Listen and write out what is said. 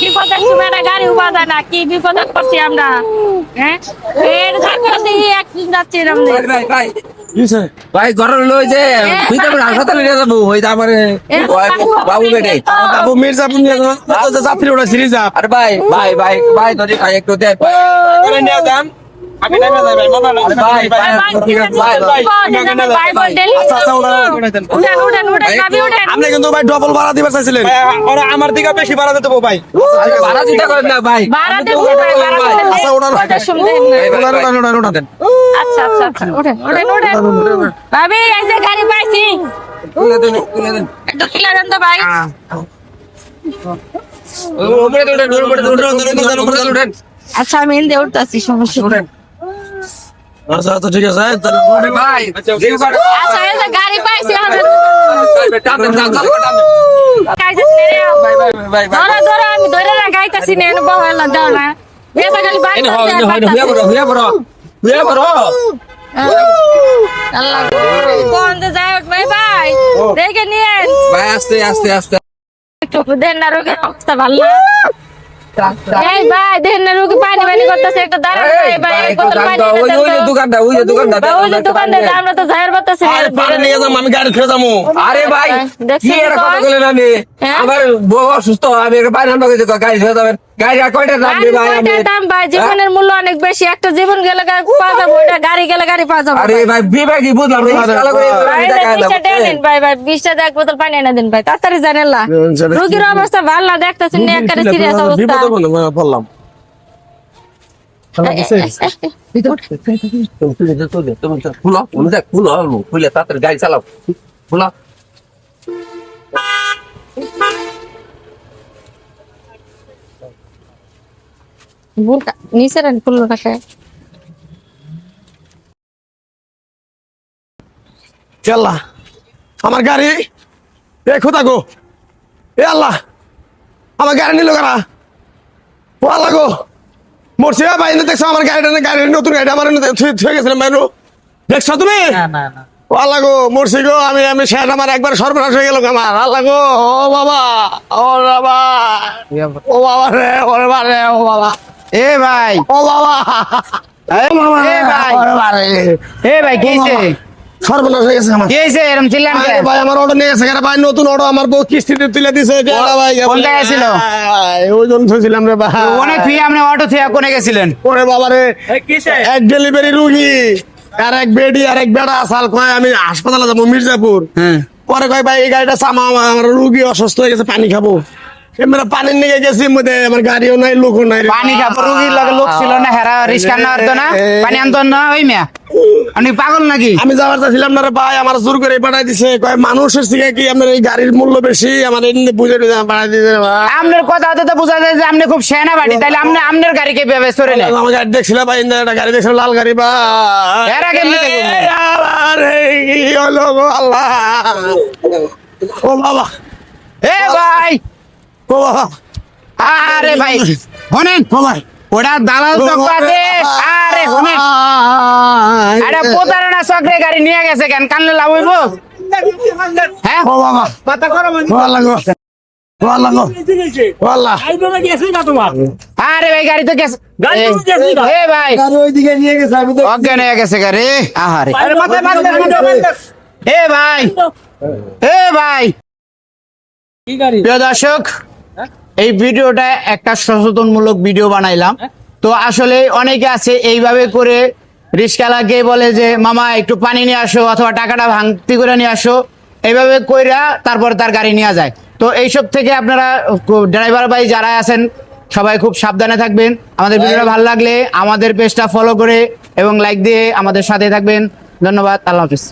বিপদের সময় একটা গাড়ি উঠা যায় না, কি বিপদে পড়ছি আমরা। হ্যাঁ এর থাকতে একদিন যাচ্ছি এরকম ভাই ঘরের লই যে ভিতরে হাসপাতালে নিয়ে যাবো ওই আমারে বাবু বেটে বাবু মির্জাপুর নিয়ে যাত্রী ওটা সিরিজ আরে ভাই ভাই ভাই ভাই ধরে ভাই একটু দে করে নিয়ে যান আমি নেমে যাই ভাই মোবাইল আছে ভাই ভাই ভাই বল ডেলি আচ্ছা উঠেন ভাবি উঠেন। আপনি কিন্তু ভাই ডবল ভাড়া দিবার চাইছিলেন ওরা আমার দিকে বেশি ভাড়া দিতে ভাই ভাড়া চিন্তা করেন না ভাই ভাড়া দেব ভাই ভাড়া দেব। আচ্ছা ওটা ওঠেন। আচ্ছা ওঠেন ভাবি এই যে গাড়ি পাইছি তুলে দেন একটু তুলে দেন তো ভাই। উপরে উঠেন আচ্ছা আমি এনে উঠতেছি সমস্যা নেই। আচ্ছা আচ্ছা ঠিক আছে ভাই আচ্ছা এই যে গাড়ি পাইছি ধরো আমি ধরে না গাইতেছি না এনে বহালা দাও না বেটা খালি বাইক কোন যায় ভাই ভাই দেখে নিয়েন ভাই আস্তে আস্তে আস্তে একটু দেন না রোগীর অবস্থা ভালো না। এই ভাই দেন না রোগী পানি করতেছে একটা দাঁড়ান ভাই ভাই বোতল পানি ওই যে দোকানটা ওই যে দোকানদার আমরা তো যাইর বাতাছে পানি নিয়ে যাম আমি গাড়ি খেয়ে যাবো আরে ভাই দেখছি কি এর কথা বলেন আমি আমার বউ অসুস্থ আমি বাইরে আনবো কিছু গাড়ি হয়ে যাবেন গাড়ি কয়টা দাম দিই ভাই আমি দাম ভাই জীবনের মূল্য অনেক বেশি একটা জীবন গেলে পাওয়া যাবে ওটা গাড়ি গেলে গাড়ি পাওয়া যাবে। আরে ভাই বিবেকই বুঝলাম ভাই 20টা এক বোতল পানি এনে দিন ভাই তাড়াতাড়ি জানেন না রোগীর অবস্থা ভালো না দেখতেছেন না একেবারে সিরিয়াস অবস্থা বললাম খুলে তাড়াতাড়ি গাড়ি চালাও খুলো নিচে রান খুললো টাকা আল্লাহ আমার গাড়ি এ খোদা গো এ আল্লাহ আমার গাড়ি নিল কারা ও আল্লাহ গো মরছে ভাই দেখছো আমার গাড়ি নতুন গাড়ি আমার থুয়ে গেছিলাম ভাই দেখছো তুমি ও আল্লাহ গো মরছি গো আমি শেষ আমার একবার সর্বনাশ হয়ে গেল আমার আল্লাহ গো ও বাবা ও বাবা ও বাবা রে ও বাবা রে ও বাবা এ ভাই ও বাবা এ ভাই এ ভাই কি হইছে সর্বনাশ হয়ে গেছে আমার কি হইছে এরকম চিল্লান কে ভাই আমার অটো নিয়ে গেছে ভাই নতুন অটো আমার বউ কিস্তিতে তুলে দিছে ভাই কোন জায়গায় ছিল? ওই জন্য ছিলাম রে ভাই অনেক ফি আপনি অটো থেকে কোনে গেছিলেন ওরে বাবা রে এক ডেলিভারি রুগী আর এক বেডি আর এক বেড়া আসাল কয় আমি হাসপাতালে যাবো মির্জাপুর পরে কয় ভাই এই গাড়িটা চামা আমার রুগী অসুস্থ হয়ে গেছে পানি খাবো এমনি পানি নিয়ে গেছি মধ্যে আমার গাড়িও নাই লোকও নাই পানি খাবো রোগীর লগে লোক ছিল না হেরা রিস্কা নেওয়ার তো না পানি আনতো না ওই মিয়া আপনি পাগল নাকি আমি যাওয়ার চাইছিলাম না রে ভাই আমার জোর করে পাঠাই দিছে কয় মানুষের থেকে কি আপনার এই গাড়ির মূল্য বেশি আমার এমনি বুঝে পাঠাই দিছে আপনার কথা তো বোঝা যায় যে আপনি খুব সেনা বাড়ি তাইলে আপনি আপনার গাড়িকে ব্যবহার করে নেন আমার গাড়ি দেখছিল ভাই একটা গাড়ি দেখছিল লাল গাড়ি বা এরা কেমনি দেখবো? কি হলো গো আল্লাহ ও বাবা এ ভাই ও বাবা আরে ভাই শোনেন ও ভাই ওটা দালাল চক্র আছে আরে শোনেন আরে প্রতারণা চক্রে গাড়ি নিয়ে গেছে কেন কানলে লাভ হইব হ্যাঁ ও বাবা পাতা করো ও আল্লাহ গো ও আল্লাহ গো ও আল্লাহ আরে ভাই গাড়ি তো গেছে এ ভাই ওইদিকে নিয়ে গেছে আমি তো অজ্ঞান হয়ে গেছে গাড়ি আহারে এ ভাই এ ভাই প্রিয় দর্শক এই ভিডিওটা একটা সচেতনমূলক ভিডিও বানাইলাম তো আসলে অনেকে আছে এইভাবে করে রিস্কালাকে বলে যে মামা একটু পানি নিয়ে আসো অথবা টাকাটা ভাঙতি করে নিয়ে আসো এইভাবে কইরা তারপর তার গাড়ি নিয়ে যায় তো এইসব থেকে আপনারা ড্রাইভার ভাই যারা আছেন সবাই খুব সাবধানে থাকবেন আমাদের ভিডিওটা ভালো লাগলে আমাদের পেজটা ফলো করে এবং লাইক দিয়ে আমাদের সাথে থাকবেন ধন্যবাদ আল্লাহ হাফিজ।